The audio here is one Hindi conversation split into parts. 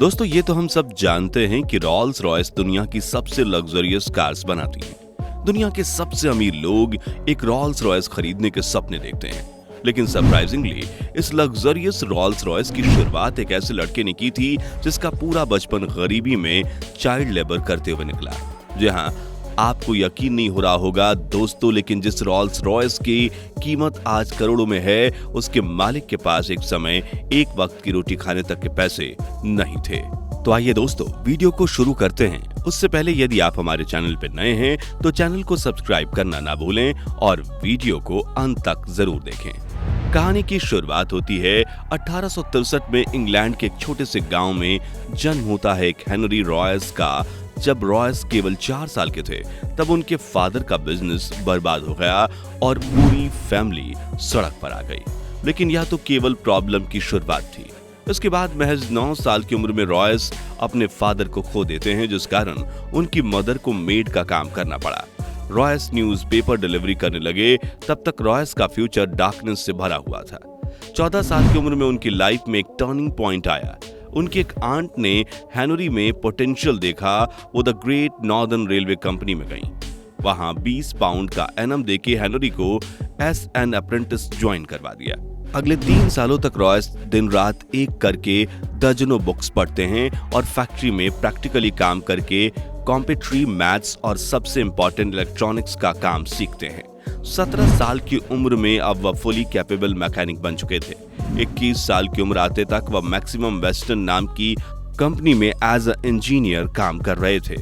दोस्तों, ये तो हम सब जानते हैं कि रॉल्स रॉयस दुनिया की सबसे लग्जरियस कार्स बनाती है। दुनिया के सबसे अमीर लोग एक रॉल्स रॉयस खरीदने के सपने देखते हैं। लेकिन सरप्राइजिंगली इस लग्जरियस रॉल्स रॉयस की शुरुआत एक ऐसे लड़के ने की थी जिसका पूरा बचपन गरीबी में चाइल्ड लेबर करते हुए निकला। जी हाँ, आपको यकीन नहीं हो रहा होगा दोस्तों, लेकिन जिस रॉल्स रॉयस की कीमत आज करोड़ों में है, उसके मालिक के पास एक समय एक वक्त की रोटी खाने तक के पैसे नहीं थे। तो आइए दोस्तों, वीडियो को शुरू करते हैं। उससे पहले यदि आप हमारे चैनल पर नए हैं तो चैनल को सब्सक्राइब करना ना भूलें और वीडियो को अंत तक जरूर देखें। कहानी की शुरुआत होती है 1863 में। इंग्लैंड के एक छोटे से गांव में जन्म होता है एक हेनरी रॉयस का। जब रॉयस केवल 4 साल के थे तब उनके फादर का बिजनेस बर्बाद हो गया और पूरी फैमिली सड़क पर आ गई। लेकिन यह तो केवल प्रॉब्लम की शुरुआत थी। इसके बाद महज 9 साल की उम्र में रॉयस अपने फादर को खो देते हैं, जिस कारण उनकी मदर को मेड का काम करना पड़ा। रॉयस न्यूज़पेपर डिलीवरी करने लगे। तब तक रॉयस का फ्यूचर डार्कनेस से भरा हुआ था। 14 साल की उम्र में उनकी लाइफ में एक टर्निंग पॉइंट आया। उनकी एक आंट ने हेनरी में पोटेंशियल देखा। वो the great northern railway company में गई। वहां 20 पाउंड का एनम देके हेनरी को एस एन अप्रेंटिस ज्वाइन करवा दिया। अगले 3 सालों तक रॉयस दिन रात एक करके दर्जनों बुक्स पढ़ते हैं और फैक्ट्री में प्रैक्टिकली काम करके कॉम्प्यूटरी, मैथ्स और सबसे इंपॉर्टेंट इलेक्ट्रॉनिक्स का काम सीखते हैं। 17 साल की उम्र में अब वह फुली कैपेबल मैकेनिक बन चुके थे। 21 साल की उम्र आते तक वह मैक्सिमम वेस्टर्न नाम की कंपनी में एज अ इंजीनियर काम कर रहे थे।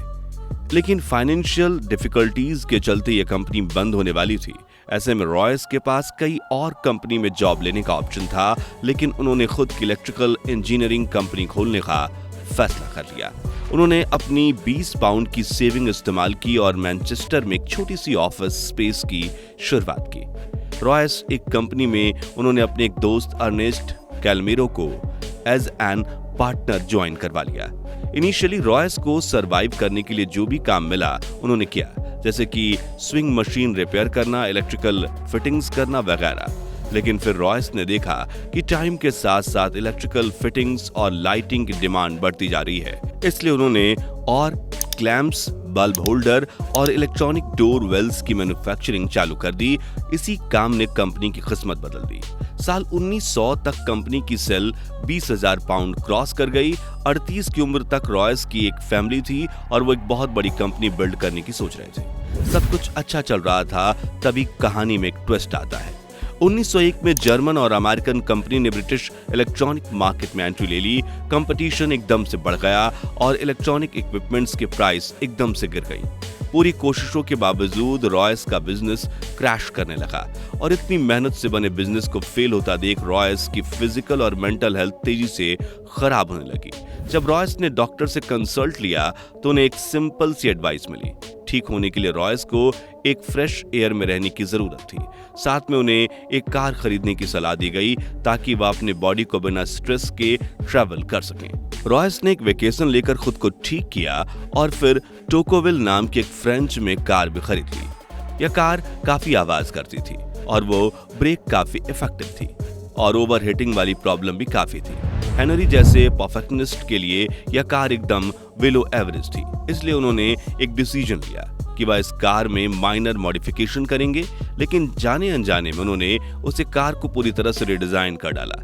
लेकिन फाइनेंशियल डिफिकल्टीज के चलते यह कंपनी बंद होने वाली थी। ऐसे में रॉयस के पास कई और कंपनी में जॉब लेने का ऑप्शन था, लेकिन उन्होंने खुद की इलेक्ट्रिकल इंजीनियरिंग कंपनी खोलने का फैसला कर लिया। उन्होंने अपनी 20 पाउंड की सेविंग इस्तेमाल की और मैनचेस्टर में एक छोटी सी ऑफिस स्पेस की शुरुआत की। रॉयस एक कंपनी में उन्होंने अपने एक दोस्त अर्नेस्ट कैलमेरो को एज एन पार्टनर ज्वाइन करवा लिया। इनिशियली रॉयस को सरवाइव करने के लिए जो भी काम मिला उन्होंने किया, जैसे कि स्विंग मशीन रिपेयर करना, इलेक्ट्रिकल फिटिंग्स करना वगैरह। लेकिन फिर रॉयस ने देखा कि टाइम के साथ साथ इलेक्ट्रिकल फिटिंग्स और लाइटिंग की डिमांड बढ़ती जा रही है। इसलिए उन्होंने और क्लैंप्स, बल्ब होल्डर और इलेक्ट्रॉनिक डोर वेल्स की मैन्युफैक्चरिंग चालू कर दी। इसी काम ने कंपनी की किस्मत बदल दी। साल 1900 तक कंपनी की सेल 20,000 पाउंड क्रॉस कर गई। 38 की उम्र तक रॉयस की एक फैमिली थी और वो एक बहुत बड़ी कंपनी बिल्ड करने की सोच रहे थे। सब कुछ अच्छा चल रहा था, तभी कहानी में एक ट्विस्ट आता है। 1901 में जर्मन और अमेरिकन कंपनी ने ब्रिटिश इलेक्ट्रॉनिक मार्केट में एंट्री ले ली। कंपटीशन एकदम से बढ़ गया और इलेक्ट्रॉनिक इक्विपमेंट्स के प्राइस एकदम से गिर गई। पूरी कोशिशों के बावजूद रॉयस का बिजनेस क्रैश करने लगा और इतनी मेहनत से बने बिजनेस को फेल होता देख रॉयस की फिजिकल और मेंटल हेल्थ तेजी से खराब होने लगी। जब रॉयस ने डॉक्टर से कंसल्ट लिया तो उन्हें एक सिंपल सी एडवाइस मिली। ठीक होने के लिए रॉयस को एक फ्रेश एयर में रहने की जरूरत थी। साथ में उन्हें एक कार खरीदने की सलाह दी गई ताकि वह अपने बॉडी को बिना स्ट्रेस के ट्रैवल कर सकें। रॉयस ने एक वेकेशन लेकर खुद को ठीक किया और फिर टोकोविल नाम की एक फ्रेंच में कार भी खरीद ली। यह कार काफी आवाज करती थी और वो ब्रेक काफी इफेक्टिव थी और ओवरहीटिंग वाली प्रॉब्लम भी काफी थी। हेनरी जैसे परफेक्शनिस्ट के लिए यह कार एकदम बिलो एवरेज थी। इसलिए उन्होंने एक डिसीजन लिया कि वह इस कार में माइनर मॉडिफिकेशन करेंगे, लेकिन जाने अनजाने में उन्होंने उसे कार को पूरी तरह से रिडिजाइन कर डाला।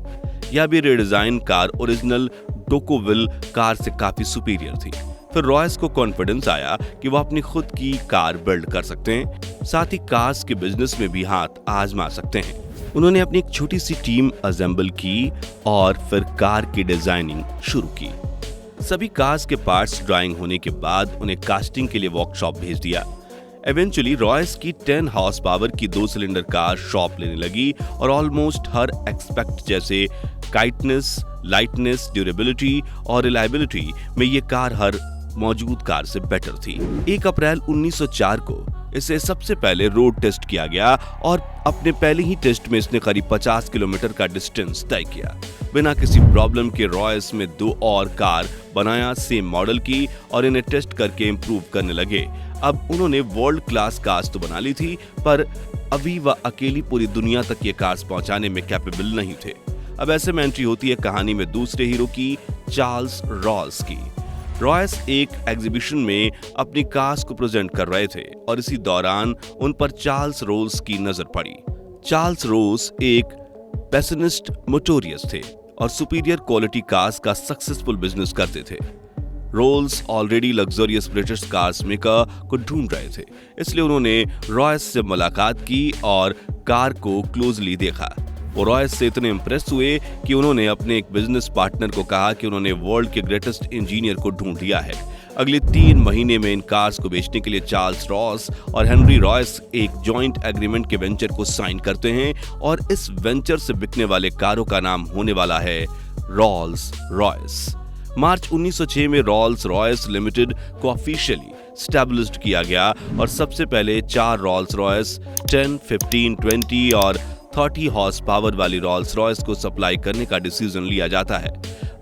यह भी रिडिजाइन कार ओरिजिनल टोकोविल कार से काफी सुपीरियर थी। फिर रॉयस को कॉन्फिडेंस आया कि वह अपनी खुद की कार बिल्ड कर सकते हैं, साथ ही कार्स के बिजनेस में भी हाथ आजमा सकते हैं। उन्होंने अपनी एक छोटी सी टीम असेंबल की और फिर कार की डिजाइनिंग शुरू की। सभी कार्स के पार्ट्स ड्राइंग होने के बाद उन्हें कास्टिंग के लिए वर्कशॉप भेज दिया। इवेंचुअली रॉयस की 10 हॉर्स पावर की 2 सिलेंडर कार शॉप लेने लगी और ऑलमोस्ट हर एक्सपेक्ट जैसे काइटनेस, लाइटनेस, ड्यूरेबिलिटी और रिलायबिलिटी में ये कार हर मौजूद कार से बेटर थी। 1 अप्रैल 1904 को इसे सबसे पहले रोड टेस्ट किया गया और अपने पहले ही टेस्ट में इसने करीब 50 किलोमीटर का डिस्टेंस तय किया। बिना किसी प्रॉब्लम के रॉयस में 2 और कार बनाया सेम मॉडल की और इन्हें टेस्ट करके इम्प्रूव करने लगे। अब उन्होंने वर्ल्ड क्लास कार्स तो बना ली थी, पर अभी वह अकेली पूरी दुनिया तक ये कार्स पहुंचाने में कैपेबल नहीं थे। अब ऐसे में एंट्री होती है कहानी में दूसरे हीरो की, चार्ल्स रॉल्स की। रॉयस एक एग्जीबिशन में अपनी कार्स को प्रेजेंट कर रहे थे और इसी दौरान उन पर चार्ल्स रोल्स की नजर पड़ी। चार्ल्स रोल्स एक पैशनिस्ट मोटोरियस थे और सुपीरियर क्वालिटी कार्स का सक्सेसफुल बिजनेस करते थे। Rolls already luxurious British cars maker को ढूंढ रहे थे, इसलिए उन्होंने रॉयस से मुलाकात की और कार को क्लोजली देखा। वो रॉयस से इतने इम्प्रेस हुए कि उन्होंने अपने एक बिजनेस पार्टनर को कहा कि उन्होंने वर्ल्ड के ग्रेटेस्ट इंजीनियर को ढूंढ लिया है। अगले 3 महीने में इन कार्स को बेचने के लिए चार्ल्स रॉस और हेनरी रॉयस एक जॉइंट एग्रीमेंट के वेंचर को साइन करते हैं और इस वेंचर से बिकने वाले कारों का नाम होने वाला है रॉल्स रॉयस। मार्च 1906 में रॉल्स रॉयस लिमिटेड को ऑफिशियली स्टैब्लिश्ड किया गया और सबसे पहले 4 रॉल्स रॉयस 10, 15, 20 और 30 हॉर्स पावर वाली रॉल्स रॉयस को सप्लाई करने का डिसीजन लिया जाता है।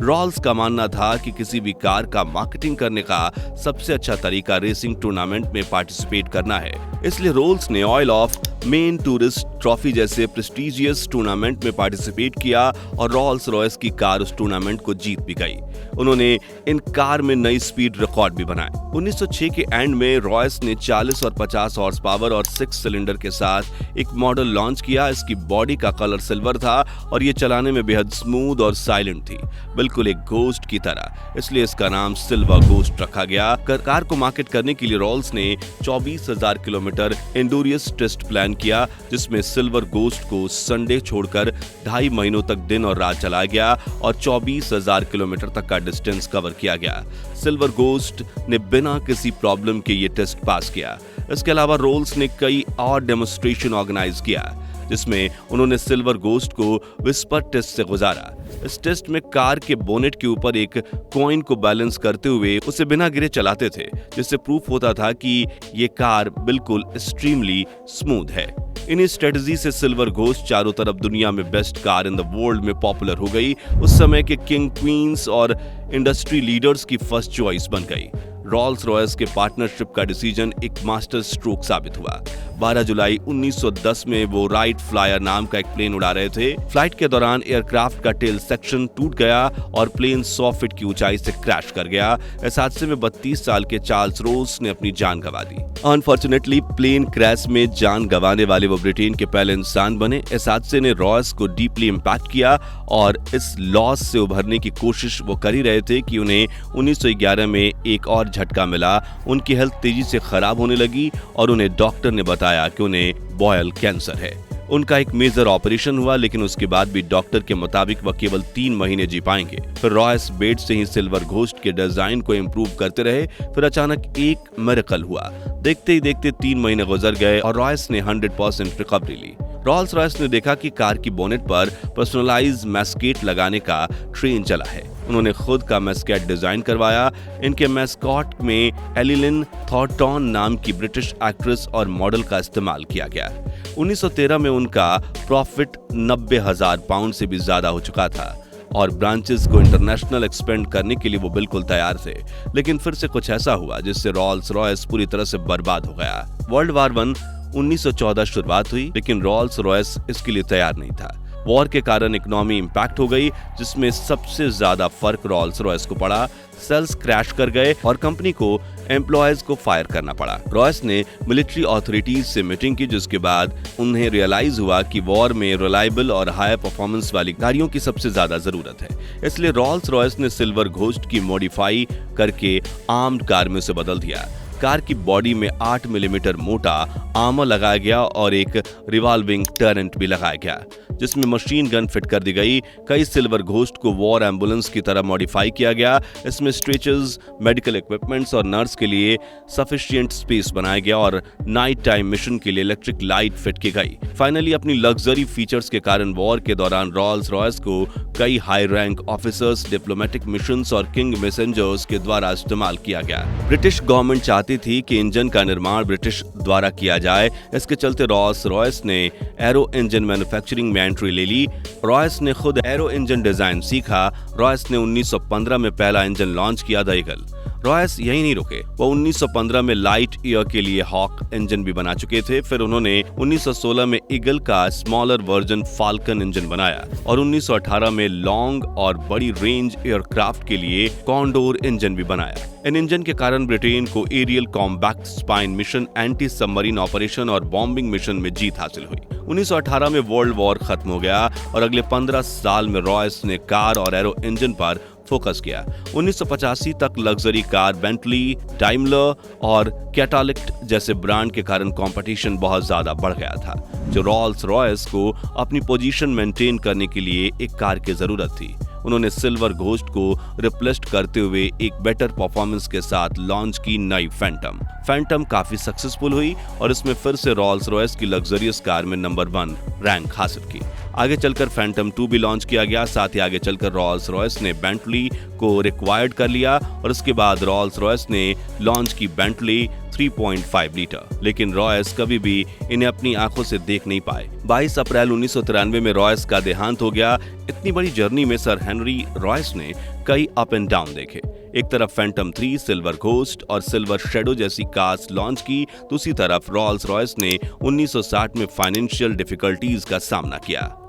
रॉल्स का मानना था कि किसी भी कार का मार्केटिंग करने का सबसे अच्छा तरीका रेसिंग टूर्नामेंट में पार्टिसिपेट करना है, इसलिए रोल्स ने oil of main tourist trophy जैसे प्रेस्टिजियस टूर्नामेंट में पार्टिसिपेट किया और रॉल्स रॉयस की कार उस टूर्नामेंट को जीत भी गई। उन्होंने इन कार में नई स्पीड रिकॉर्ड भी बनाए। 1906 के एंड में रॉयस ने 40 और 50 हॉर्स पावर और 6 सिलेंडर के साथ एक मॉडल लॉन्च किया। इसकी बॉडी का कलर सिल्वर था और ये चलाने में बेहद स्मूथ और साइलेंट थी, बिल्कुल एक घोस्ट की तरह, इसलिए इसका नाम सिल्वर घोस्ट रखा गया। कार को मार्केट करने के लिए रॉल्स ने 24,000 किलोमीटर एंडूरियस टेस्ट प्लान किया, जिसमें सिल्वर घोस्ट को संडे छोड़कर 2.5 महीनों तक दिन और रात चलाया गया और 24,000 किलोमीटर तक का डिस्टेंस कवर किया गया। सिल्वर घोस्ट ने बिना किसी प्रॉब्लम के ये टेस्ट पास किया। इसके अलावा रोल्स ने कई और डेमोन्स्ट्रेशन ऑर्गेनाइज किया, जिसमें उन्होंने सिल्वर घोस्ट को विस्पर टेस्ट से गुजारा। इस टेस्ट में कार के बोनेट के ऊपर एक कॉइन को बैलेंस करते हुए उसे बिना गिरे चलाते थे, जिससे प्रूफ होता था कि ये कार बिल्कुल एक्सट्रीमली स्मूथ है। इन्हीं स्ट्रेटजी से सिल्वर घोस्ट चारों तरफ दुनिया में best car in the world में पॉपुलर हो गई। उस समय के किंग, क्वींस और इंडस्ट्री लीडर्स की फर्स्ट चॉइस बन गई। रॉल्स रॉयस के पार्टनरशिप का डिसीजन एक मास्टर स्ट्रोक साबित हुआ। 12 जुलाई 1910 में वो राइट फ्लायर नाम का एक प्लेन उड़ा रहे थे। फ्लाइट के दौरान एयरक्राफ्ट का टेल सेक्शन टूट गया और प्लेन 100 फीट की ऊंचाई से क्रैश कर गया। इस हादसे में 32 साल के चार्ल्स रोल्स ने अपनी जान गंवा दी। अनफॉर्चुनेटली प्लेन क्रैश में जान गंवाने वाले वो ब्रिटेन के पहले इंसान बने। इस हादसे ने रॉयस को डीपली इम्पैक्ट किया और इस लॉस से उभरने की कोशिश वो कर ही रहे थे कि उन्हें 1911 में एक और झटका मिला। उनकी हेल्थ तेजी से खराब होने लगी और उन्हें डॉक्टर ने बताया कि उन्हें बॉयल कैंसर है। उनका एक मेजर ऑपरेशन हुआ, लेकिन उसके बाद भी डॉक्टर के मुताबिक वह केवल 3 महीने जी पाएंगे। फिर रॉयस बेड से ही सिल्वर घोस्ट के डिजाइन को इम्प्रूव करते रहे। फिर अचानक एक मिरेकल हुआ। देखते ही देखते 3 महीने गुजर गए और रॉयस ने 100% रिकवरी ली। रॉल्स रॉयस ने देखा कि कार की बोनेट पर पर्सनलाइज मैस्केट लगाने का ट्रेंड चला है। उन्होंने खुद का मैस्केट डिजाइन करवाया। इनके मैस्कॉट में एलिलिन थॉर्टन नाम की ब्रिटिश एक्ट्रेस और मॉडल का इस्तेमाल किया गया। 1913 में उनका प्रॉफिट 90,000 पाउंड से भी ज्यादा हो चुका था और ब्रांचेस को इंटरनेशनल एक्सपेंड करने के लिए वो बिल्कुल तैयार थे। लेकिन फिर से कुछ ऐसा हुआ जिससे रॉल्स रॉयस पूरी तरह से बर्बाद हो गया। वर्ल्ड वॉर 1 1914 शुरुआत हुई, लेकिन रॉल्स रॉयस इसके लिए तैयार नहीं था। वॉर के कारण इकोनॉमी इंपैक्ट हो गई, जिसमें सबसे ज्यादा फर्क रॉल्स रॉयस को पड़ा। सेल्स क्रैश कर गए और कंपनी को एम्प्लॉयज को फायर करना पड़ा। रॉयस ने मिलिट्री अथॉरिटीज से मीटिंग की, जिसके बाद उन्हें रियलाइज हुआ कि वॉर में रिलायबल और हाई परफॉर्मेंस वाली गाड़ियों की सबसे ज्यादा जरूरत है। इसलिए रॉल्स रॉयस ने सिल्वर घोस्ट की मॉडिफाई करके आर्म्ड कार में उसे बदल दिया। कार की बॉडी में 8 मिलीमीटर मोटा आर्मर लगाया गया और एक रिवॉल्विंग टर्रेंट भी लगाया गया, जिसमें मशीन गन फिट कर दी गई। कई सिल्वर घोस्ट को वॉर एम्बुलेंस की तरह मॉडिफाई किया गया। इसमें स्ट्रेचर्स, मेडिकल इक्विपमेंट्स और नर्स के लिए सफिशिएंट स्पेस बनाया गया और नाइट टाइम मिशन के लिए इलेक्ट्रिक लाइट फिट की गई। फाइनली अपनी लग्जरी फीचर्स के कारण वॉर के दौरान रॉल्स रॉयस को कई high rank officers, diplomatic missions और किंग मैसेंजर्स के द्वारा इस्तेमाल किया गया। ब्रिटिश गवर्नमेंट चाहती थी कि इंजन का निर्माण ब्रिटिश द्वारा किया जाए। इसके चलते रॉल्स रॉयस ने एरो इंजन मैन्युफैक्चरिंग में एंट्री ले ली। रॉयस ने खुद एरो इंजन डिजाइन सीखा। रॉयस ने 1915 में पहला इंजन लॉन्च किया, द ईगल। रॉयस यही नहीं रुके, वो 1915 में लाइट ईयर के लिए हॉक इंजन भी बना चुके थे। फिर उन्होंने 1916 में ईगल का स्मॉलर वर्जन फाल्कन इंजन बनाया और 1918 में लॉन्ग और बड़ी रेंज एयरक्राफ्ट के लिए कॉन्डोर इंजन भी बनाया। इन इंजन के कारण ब्रिटेन को aerial combat spine mission, anti submarine operation और बॉम्बिंग मिशन में जीत हासिल हुई। 1918 में वर्ल्ड वॉर खत्म हो गया और अगले 15 साल में रॉयस ने कार और एरो इंजन पर फोकस किया। 1985 तक लग्जरी कार बेंटली, डाइमलर और कैटालिस्ट जैसे ब्रांड के कारण कंपटीशन बहुत ज्यादा बढ़ गया था, जो रॉल्स रॉयस को अपनी पोजीशन मेंटेन करने के लिए एक कार की जरूरत थी। उन्होंने सिल्वर घोस्ट को रिप्लेस करते हुए एक बेटर परफॉर्मेंस के साथ लॉन्च की नई फैंटम। फैंटम काफी सक्सेसफुल हुई और इसमें फिर से रॉल्स रॉयस की लग्जरियस कार में नंबर 1 रैंक हासिल की। आगे चलकर फैंटम 2 भी लॉन्च किया गया। साथ ही आगे चलकर रॉल्स रॉयस ने बेंटली को रिक्वायर्ड कर लिया और उसके बाद रॉल्स रॉयस ने लॉन्च की बेंटली 3.5 लीटर। लेकिन रॉयस कभी भी इन्हें अपनी आंखों से देख नहीं पाए। 22 अप्रैल 1993 में रॉयस का देहांत हो गया। इतनी बड़ी जर्नी में सर हेनरी रॉयस ने कई अप एंड डाउन देखे। एक तरफ फैंटम 3, सिल्वर घोस्ट और सिल्वर शैडो जैसी कार्स लॉन्च की, दूसरी तरफ रॉल्स रॉयस ने 1960 में फाइनेंशियल डिफिकल्टीज का सामना किया।